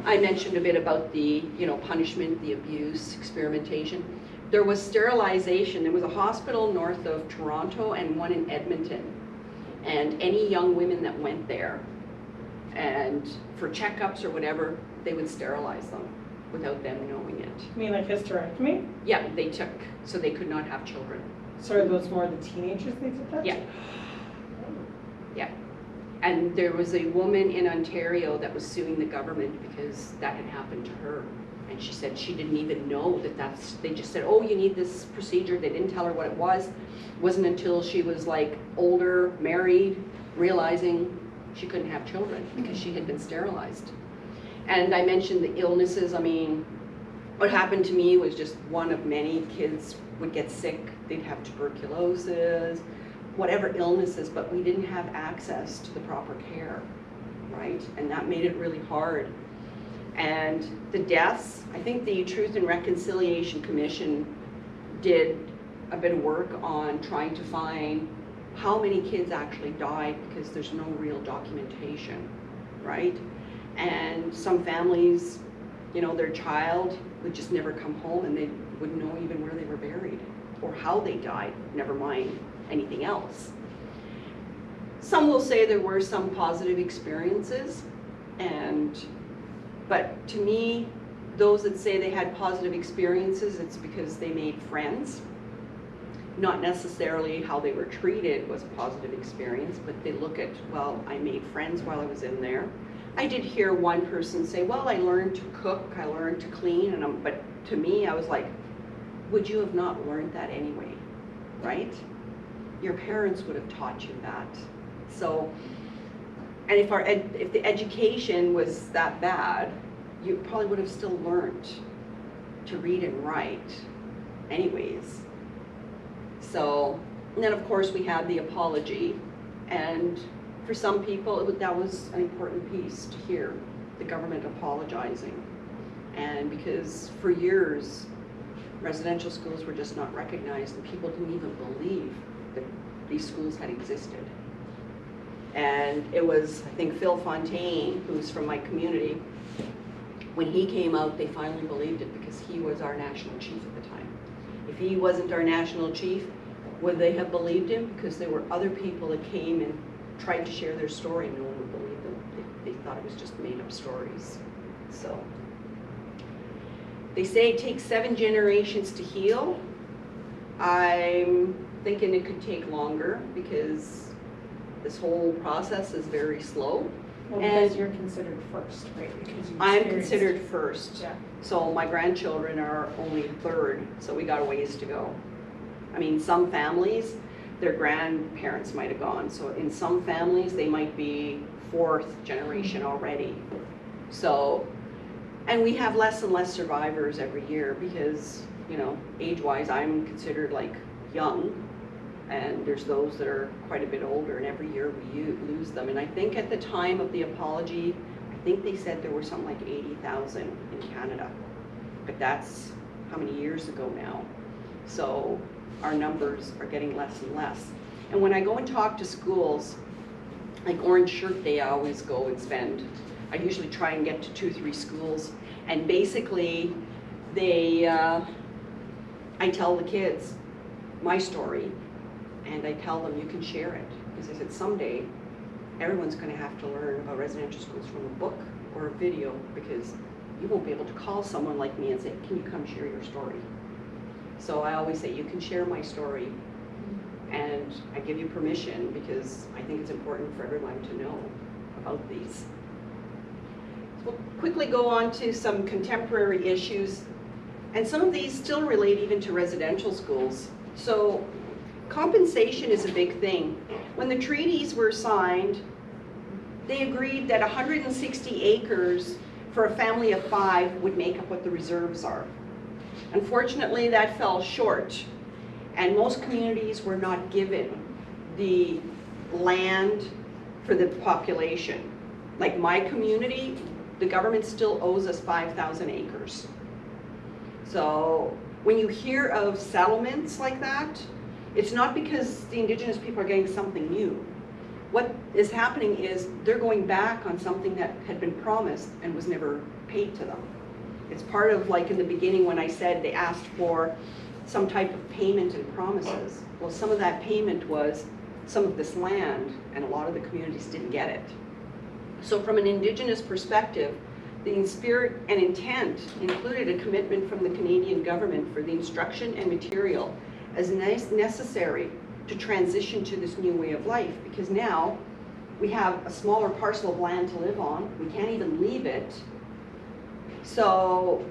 I mentioned a bit about the, punishment, the abuse, experimentation. There was sterilization. There was a hospital north of Toronto and one in Edmonton. And any young women that went there and for checkups or whatever, they would sterilize them without them knowing it. You mean like hysterectomy? Yeah, they took, so they could not have children. So are those more the teenagers they did that? Yeah. Yeah. And there was a woman in Ontario that was suing the government because that had happened to her. And she said she didn't even know they just said, oh, you need this procedure. They didn't tell her what it was. It wasn't until she was like older, married, realizing she couldn't have children because she had been sterilized. And I mentioned the illnesses. I mean, what happened to me was just one of many. Kids would get sick. They'd have tuberculosis, whatever illnesses, but we didn't have access to the proper care, right? And that made it really hard. And the deaths, I think the Truth and Reconciliation Commission did a bit of work on trying to find how many kids actually died, because there's no real documentation, right? And some families, their child would just never come home and they wouldn't know even where they were buried or how they died, never mind anything else. Some will say there were some positive experiences, but to me, those that say they had positive experiences, it's because they made friends. Not necessarily how they were treated was a positive experience, but they look at, well, I made friends while I was in there. I did hear one person say, well, I learned to cook, I learned to clean, but to me, I was like, would you have not learned that anyway, right? Your parents would have taught you that. So, and if the education was that bad, you probably would have still learned to read and write anyways. So, and then of course we had the apology, and for some people that was an important piece to hear, the government apologizing. And because for years, residential schools were just not recognized, and people didn't even believe that these schools had existed. And it was, I think, Phil Fontaine, who's from my community, when he came out, they finally believed it because he was our national chief at the time. If he wasn't our national chief, would they have believed him? Because there were other people that came and tried to share their story, and no one would believe them. They thought it was just made up stories. So, they say it takes 7 generations to heal. I'm thinking it could take longer because this whole process is very slow. Well, because you're considered first, right? Because I'm considered first. Yeah. So my grandchildren are only 3rd, so we got a ways to go. I mean, some families, their grandparents might have gone. So in some families, they might be 4th generation already. So And we have less and less survivors every year because, you know, age-wise, I'm considered like young. And there's those that are quite a bit older, and every year we lose them. And I think at the time of the apology, I think they said there were something like 80,000 in Canada. But that's how many years ago now? So our numbers are getting less and less. And when I go and talk to schools, like Orange Shirt Day, I always go and spend. I usually try and get to 2 or 3 schools, and basically I tell the kids my story, and I tell them you can share it. Because I said someday everyone's going to have to learn about residential schools from a book or a video, because you won't be able to call someone like me and say, can you come share your story? So I always say, you can share my story, and I give you permission because I think it's important for everyone to know about these. So we'll quickly go on to some contemporary issues, and some of these still relate even to residential schools. So compensation is a big thing. When the treaties were signed, they agreed that 160 acres for a family of 5 would make up what the reserves are. Unfortunately, that fell short, and most communities were not given the land for the population. Like my community, the government still owes us 5,000 acres. So when you hear of settlements like that, it's not because the Indigenous people are getting something new. What is happening is they're going back on something that had been promised and was never paid to them. It's part of, like in the beginning when I said they asked for some type of payment and promises. Well, some of that payment was some of this land, and a lot of the communities didn't get it. So from an Indigenous perspective, the spirit and intent included a commitment from the Canadian government for the instruction and material as necessary to transition to this new way of life, because now we have a smaller parcel of land to live on. We can't even leave it. So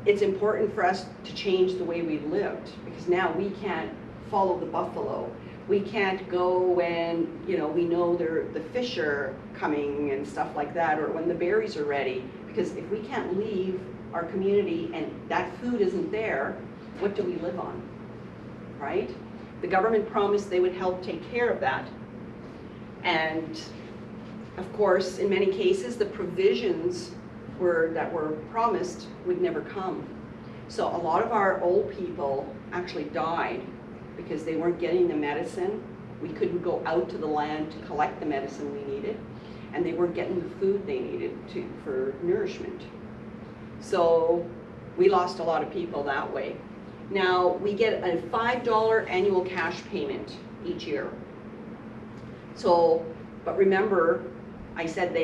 it's important for us to change the way we lived, because now we can't follow the buffalo. We can't go when, you know, we know the fish are coming and stuff like that, or when the berries are ready, because if we can't leave our community and that food isn't there, what do we live on, right? The government promised they would help take care of that. And of course, in many cases, the provisions that were promised would never come. So a lot of our old people actually died because they weren't getting the medicine. We couldn't go out to the land to collect the medicine we needed, and they weren't getting the food they needed for nourishment. So we lost a lot of people that way. Now, we get a $5 annual cash payment each year. So, but remember, I said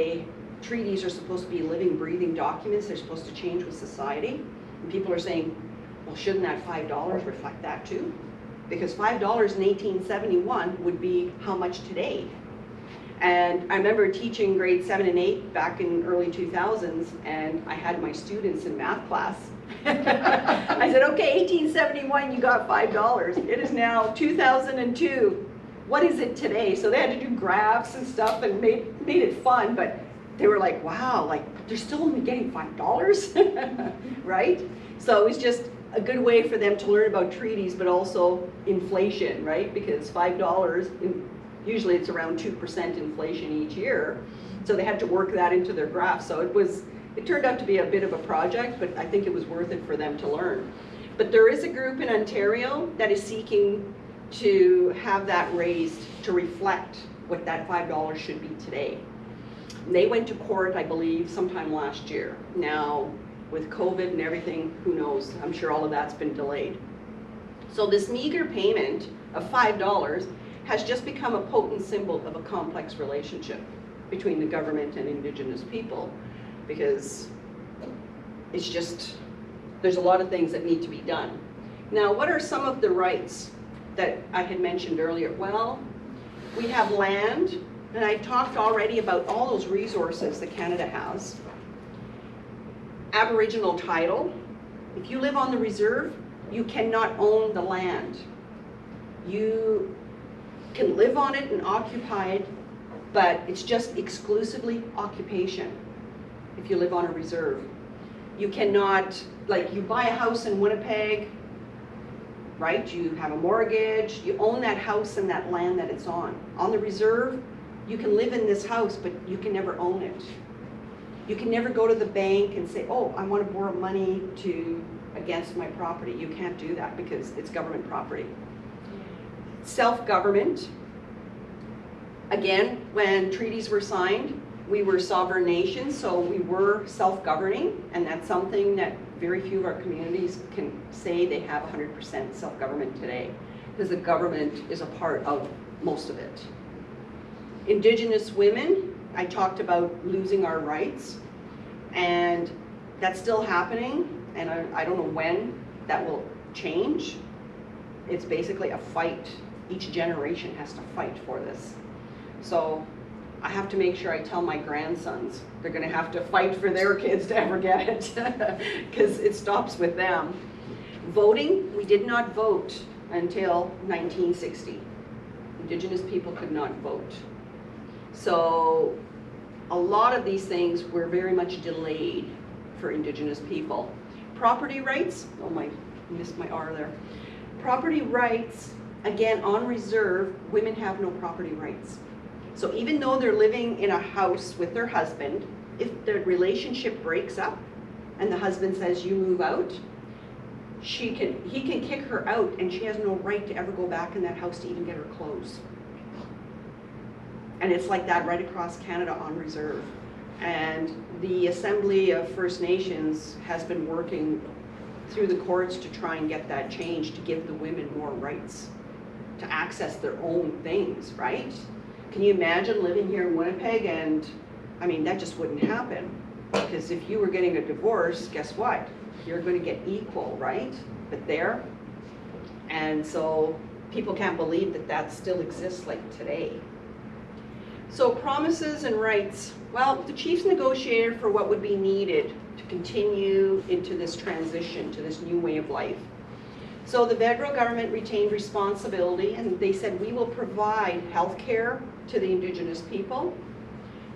treaties are supposed to be living, breathing documents. They're supposed to change with society. And people are saying, well, shouldn't that $5 reflect that too? Because $5 in 1871 would be how much today? And I remember teaching grade 7 and 8 back in early 2000s, and I had my students in math class. I said, okay, 1871, you got $5. It is now 2002. What is it today? So they had to do graphs and stuff and made it fun, but they were like, wow, like they're still only getting $5, right? So it was just a good way for them to learn about treaties, but also inflation, right? Because $5, usually it's around 2% inflation each year. So they had to work that into their graphs. So it turned out to be a bit of a project, but I think it was worth it for them to learn. But there is a group in Ontario that is seeking to have that raised to reflect what that $5 should be today. And they went to court, I believe, sometime last year. Now, with COVID and everything, who knows? I'm sure all of that's been delayed. So this meager payment of $5 has just become a potent symbol of a complex relationship between the government and Indigenous people, because it's just, there's a lot of things that need to be done. Now, what are some of the rights that I had mentioned earlier? Well, we have land, and I talked already about all those resources that Canada has. Aboriginal title. If you live on the reserve, you cannot own the land. You can live on it and occupy it, but it's just exclusively occupation if you live on a reserve. You cannot, like, you buy a house in Winnipeg, right? You have a mortgage, you own that house and that land that it's on. On the reserve, you can live in this house, but you can never own it. You can never go to the bank and say, oh, I want to borrow money against my property. You can't do that because it's government property. Self-government. Again, when treaties were signed, we were sovereign nations, so we were self-governing, and that's something that very few of our communities can say they have 100% self-government today, because the government is a part of most of it. Indigenous women, I talked about losing our rights, and that's still happening, and I don't know when that will change. It's basically a fight. Each generation has to fight for this. So I have to make sure I tell my grandsons they're going to have to fight for their kids to ever get it, because it stops with them. Voting, we did not vote until 1960. Indigenous people could not vote. So a lot of these things were very much delayed for Indigenous people. Property rights, oh my, missed my R there. Property rights, again, on reserve, women have no property rights. So even though they're living in a house with their husband, if the relationship breaks up and the husband says you move out, he can kick her out and she has no right to ever go back in that house to even get her clothes. And it's like that right across Canada on reserve. And the Assembly of First Nations has been working through the courts to try and get that changed, to give the women more rights to access their own things, right? Can you imagine living here in Winnipeg? And I mean, that just wouldn't happen, because if you were getting a divorce, guess what? You're going to get equal, right? But there, and so people can't believe that that still exists like today. So promises and rights. Well, the chiefs negotiated for what would be needed to continue into this transition to this new way of life. So the federal government retained responsibility, and they said, we will provide health care to the Indigenous people.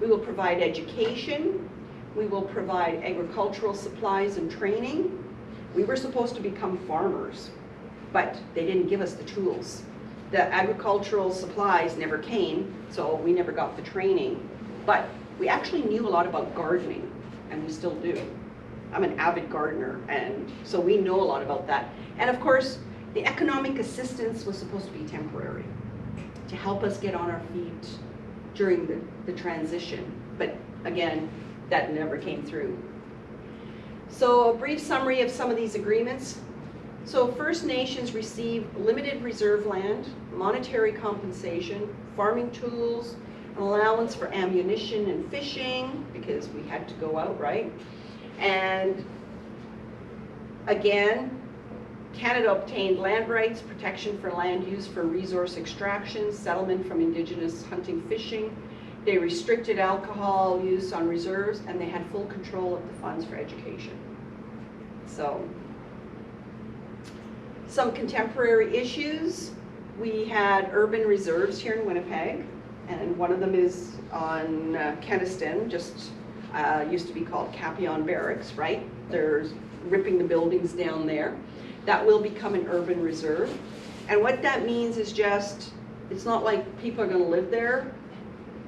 We will provide education. We will provide agricultural supplies and training. We were supposed to become farmers, but they didn't give us the tools. The agricultural supplies never came, so we never got the training. But we actually knew a lot about gardening, and we still do. I'm an avid gardener, and so we know a lot about that. And of course, the economic assistance was supposed to be temporary, to help us get on our feet during the transition. But again, that never came through. So a brief summary of some of these agreements. So First Nations receive limited reserve land, monetary compensation, farming tools, an allowance for ammunition and fishing, because we had to go out, right? And again, Canada obtained land rights, protection for land use for resource extraction, settlement from Indigenous hunting, fishing. They restricted alcohol use on reserves, and they had full control of the funds for education. So, some contemporary issues. We had urban reserves here in Winnipeg, and one of them is on Keniston, just used to be called Capion Barracks, right? There's ripping the buildings down there. That will become an urban reserve. And what that means is just, it's not like people are going to live there.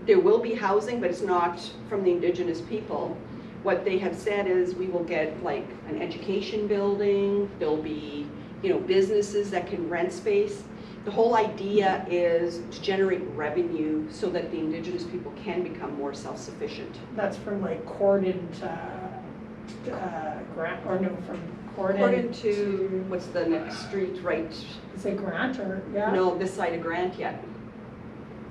There will be housing, but it's not from the Indigenous people. What they have said is we will get like an education building, there'll be, you know, businesses that can rent space. The whole idea is to generate revenue so that the Indigenous people can become more self-sufficient. That's from like Corden Grant, or no, from According to, what's the next street, right? Is it Grant or, yeah? No, this side of Grant yet.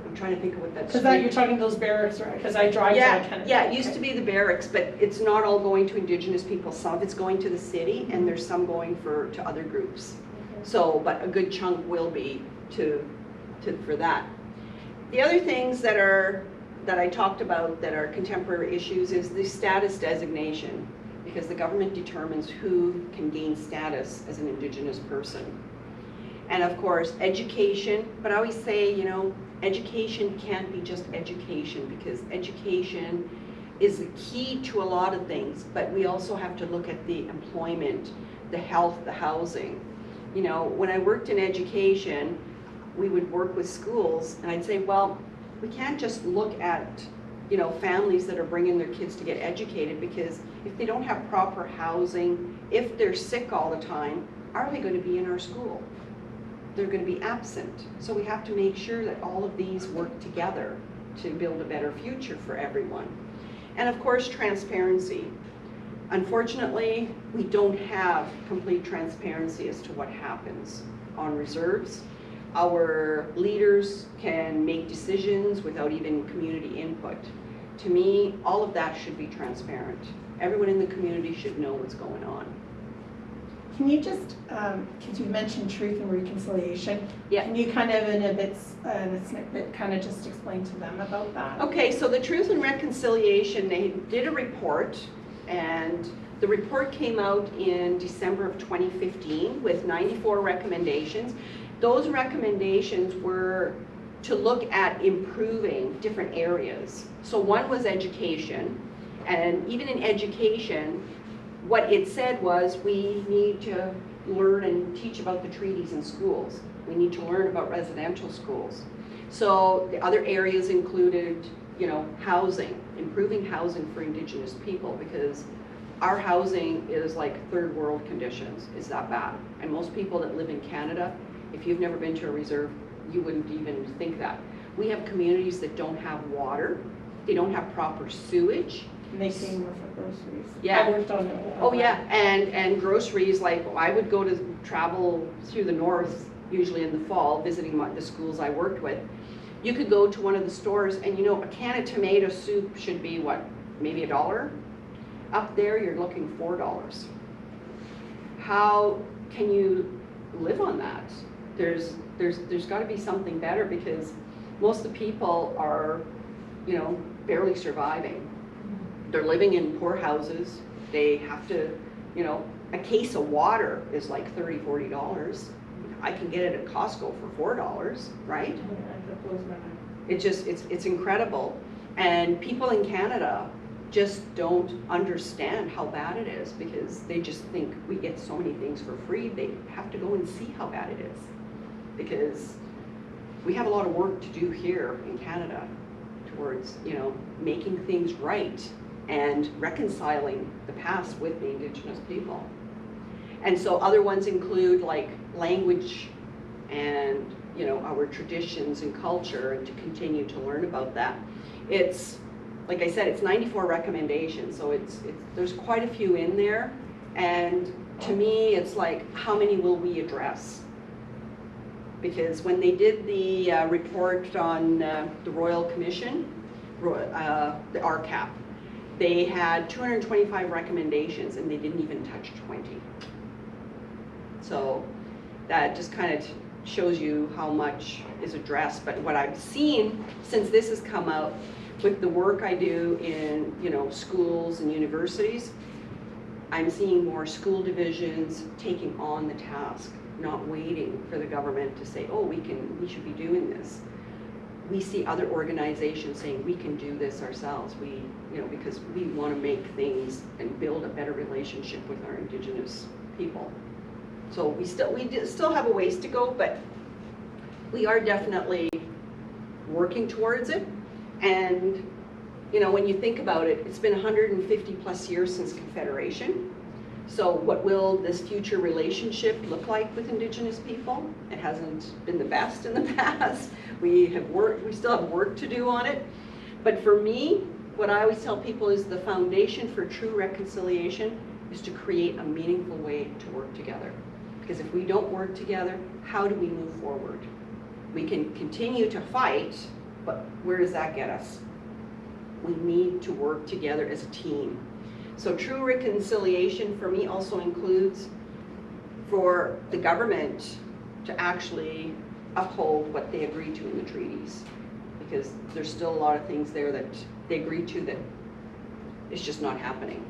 I'm trying to think of what that street. Because that you're talking those barracks, right? Because I drive down Kennedy. Yeah, it used to be the barracks, but it's not all going to Indigenous people. Some of it's going to the city, and there's some going to other groups. So, but a good chunk will be for that. The other things that I talked about that are contemporary issues is the status designation, because the government determines who can gain status as an Indigenous person. And of course, education, but I always say, you know, education can't be just education, because education is the key to a lot of things, but we also have to look at the employment, the health, the housing. You know, when I worked in education, we would work with schools, and I'd say, well, we can't just look at, you know, families that are bringing their kids to get educated, because if they don't have proper housing, if they're sick all the time, are they going to be in our school? They're going to be absent. So we have to make sure that all of these work together to build a better future for everyone. And of course, transparency. Unfortunately, we don't have complete transparency as to what happens on reserves. Our leaders can make decisions without even community input. To me, all of that should be transparent. Everyone in the community should know what's going on. Can you just, because you mentioned truth and reconciliation, Yeah. can you kind of in a snippet kind of just explain to them about that? Okay, so the Truth and Reconciliation, they did a report, and the report came out in December of 2015 with 94 recommendations. Those recommendations were to look at improving different areas. So one was education, and even in education, what it said was we need to learn and teach about the treaties in schools. We need to learn about residential schools. So the other areas included, you know, housing, improving housing for Indigenous people, because our housing is like third world conditions. It's that bad. And most people that live in Canada, if you've never been to a reserve, you wouldn't even think that. We have communities that don't have water. They don't have proper sewage. And they came with the groceries. Yeah. I worked on it. Oh yeah, and groceries, like I would go to travel through the north, usually in the fall, visiting the schools I worked with. You could go to one of the stores and, you know, a can of tomato soup should be what, maybe $1? Up there you're looking $4. How can you live on that? There's got to be something better, because most of the people are, you know, barely surviving. They're living in poor houses. They have to, you know, a case of water is like $30, $40. I can get it at Costco for $4, right? That blows my mind. It's incredible. And people in Canada just don't understand how bad it is, because they just think we get so many things for free. They have to go and see how bad it is, because we have a lot of work to do here in Canada towards, you know, making things right and reconciling the past with the Indigenous people. And so other ones include like language and, you know, our traditions and culture, and to continue to learn about that. It's, like I said, it's 94 recommendations, so there's quite a few in there. And to me, it's like, how many will we address? Because when they did the report on the Royal Commission, the RCAP, they had 225 recommendations and they didn't even touch 20. So that just kind of shows you how much is addressed. But what I've seen since this has come out, with the work I do in, you know, schools and universities, I'm seeing more school divisions taking on the task, not waiting for the government to say, oh, we should be doing this. We see other organizations saying we can do this ourselves. We, you know, because we want to make things and build a better relationship with our Indigenous people. So we still have a ways to go, but we are definitely working towards it. And, you know, when you think about it, it's been 150 plus years since Confederation. So what will this future relationship look like with Indigenous people? It hasn't been the best in the past. We still have work to do on it. But for me, what I always tell people is the foundation for true reconciliation is to create a meaningful way to work together. Because if we don't work together, how do we move forward? We can continue to fight, but where does that get us? We need to work together as a team. So true reconciliation for me also includes for the government to actually uphold what they agreed to in the treaties, because there's still a lot of things there that they agreed to that is just not happening.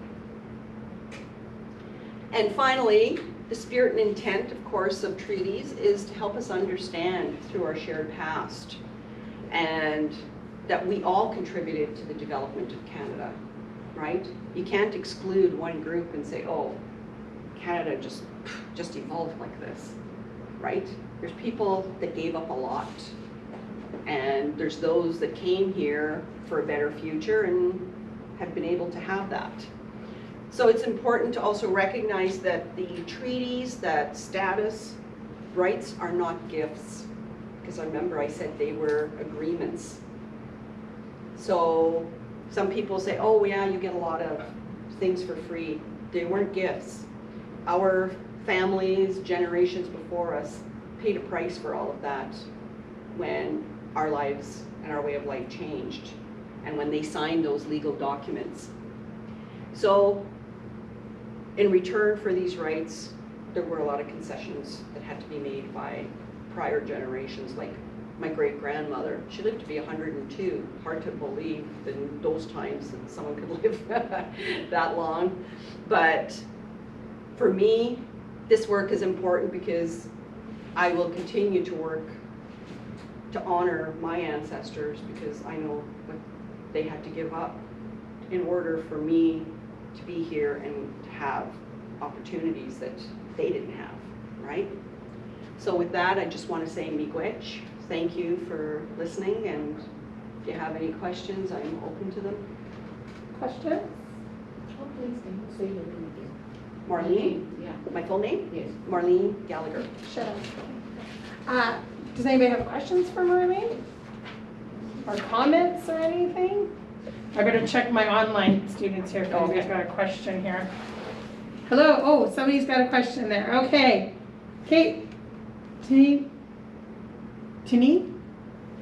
And finally, the spirit and intent, of course, of treaties is to help us understand through our shared past, and that we all contributed to the development of Canada. right? You can't exclude one group and say, oh, Canada just evolved like this, right? There's people that gave up a lot, and there's those that came here for a better future and have been able to have that. So it's important to also recognize that the treaties, that status, rights are not gifts. Because I remember I said they were agreements. So some people say, oh yeah, you get a lot of things for free. They weren't gifts. Our families, generations before us, paid a price for all of that when our lives and our way of life changed, and when they signed those legal documents. So in return for these rights, there were a lot of concessions that had to be made by prior generations, like my great-grandmother. She lived to be 102. Hard to believe in those times that someone could live that long. But for me, this work is important because I will continue to work to honor my ancestors, because I know what they had to give up in order for me to be here and to have opportunities that they didn't have, right? So with that, I just want to say miigwech. Thank you for listening, and if you have any questions, I'm open to them. Questions? Oh, please, say your name again. Marlene, Yeah, my full name? yes. Marlene Gallagher. Shut up. Does anybody have questions for Marlene? Or comments or anything? I better check my online students here if anybody's got a question here. Hello, oh, somebody's got a question there. Okay. Kate, Tini?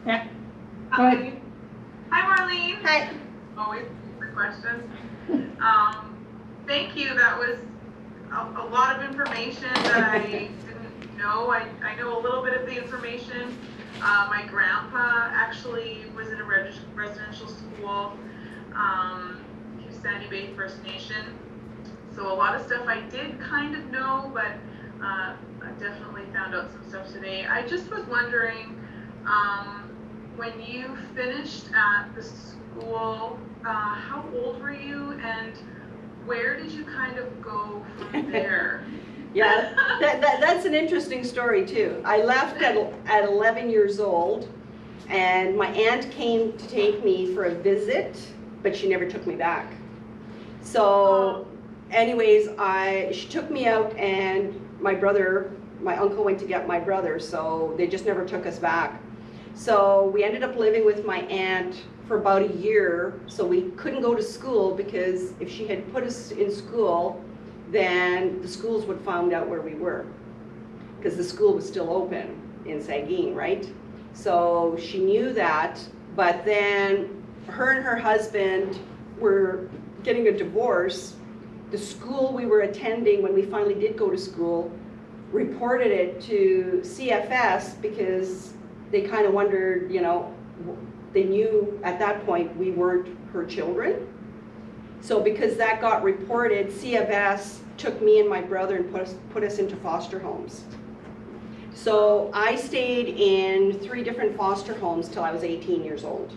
Yeah. Go ahead. Hi, Marlene. Hi. Always for questions. Thank you. That was a lot of information that I didn't know. I know a little bit of the information. My grandpa actually was in a residential school, Sandy Bay First Nation. So a lot of stuff I did kind of know, but I definitely found out some stuff today. I just was wondering, when you finished at the school, how old were you, and where did you kind of go from there? Yeah, that's an interesting story too. I left at 11 years old, and my aunt came to take me for a visit, but she never took me back. So anyways, she took me out, and my uncle went to get my brother, so they just never took us back. So we ended up living with my aunt for about a year, so we couldn't go to school, because if she had put us in school, then the schools would find out where we were, because the school was still open in Saugeen, right? So she knew that, but then her and her husband were getting a divorce. The school we were attending when we finally did go to school reported it to CFS, because they kind of wondered, you know, they knew at that point we weren't her children. So because that got reported, CFS took me and my brother and put us into foster homes. So I stayed in 3 different foster homes till I was 18 years old.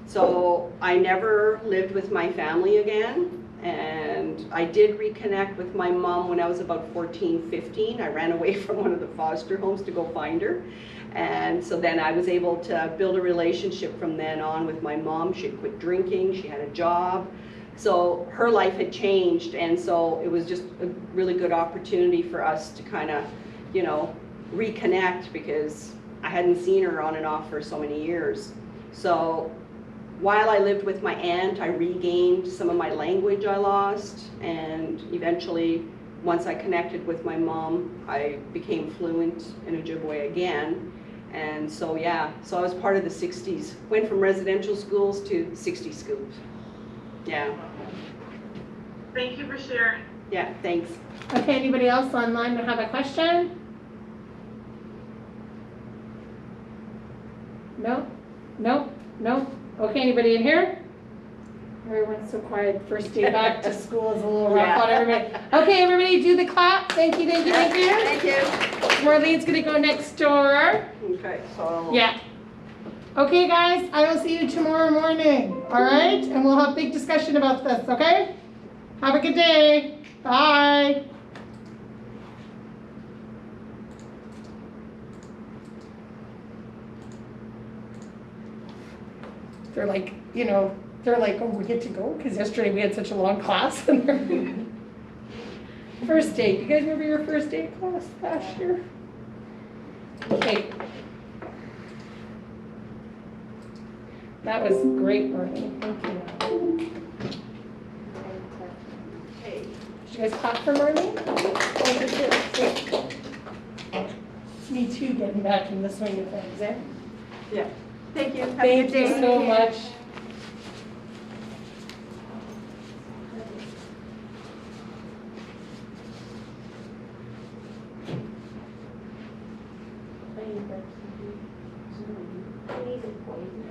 So I never lived with my family again, and I did reconnect with my mom when I was about 14, 15. I ran away from one of the foster homes to go find her. And so then I was able to build a relationship from then on with my mom. She had quit drinking, she had a job. So her life had changed, and so it was just a really good opportunity for us to kind of, you know, reconnect, because I hadn't seen her on and off for so many years. So while I lived with my aunt, I regained some of my language I lost, and eventually, once I connected with my mom, I became fluent in Ojibwe again. And so yeah, so I was part of the 60s. Went from residential schools to 60 schools. Yeah. Thank you for sharing. Yeah, thanks. Okay, anybody else online that have a question? No? No? No? Okay, anybody in here? Everyone's so quiet. First day back to school is a little rough on everybody. Okay, everybody do the clap. Thank you, thank you, thank you. Thank you. Marlene's gonna go next door. Okay, so. Yeah. Okay, guys, I will see you tomorrow morning, all right? And we'll have a big discussion about this, okay? Have a good day. Bye. They're like, oh, we get to go? Because yesterday we had such a long class. First day. You guys remember your first day of class last year? Okay. That was great, Marlene. Thank you. Okay. Did you guys clap for Marlene? Oh, good. Me too, getting back in the swing of things, eh? Yeah. Thank you. Have a Thank good day. you so much. I need a poison.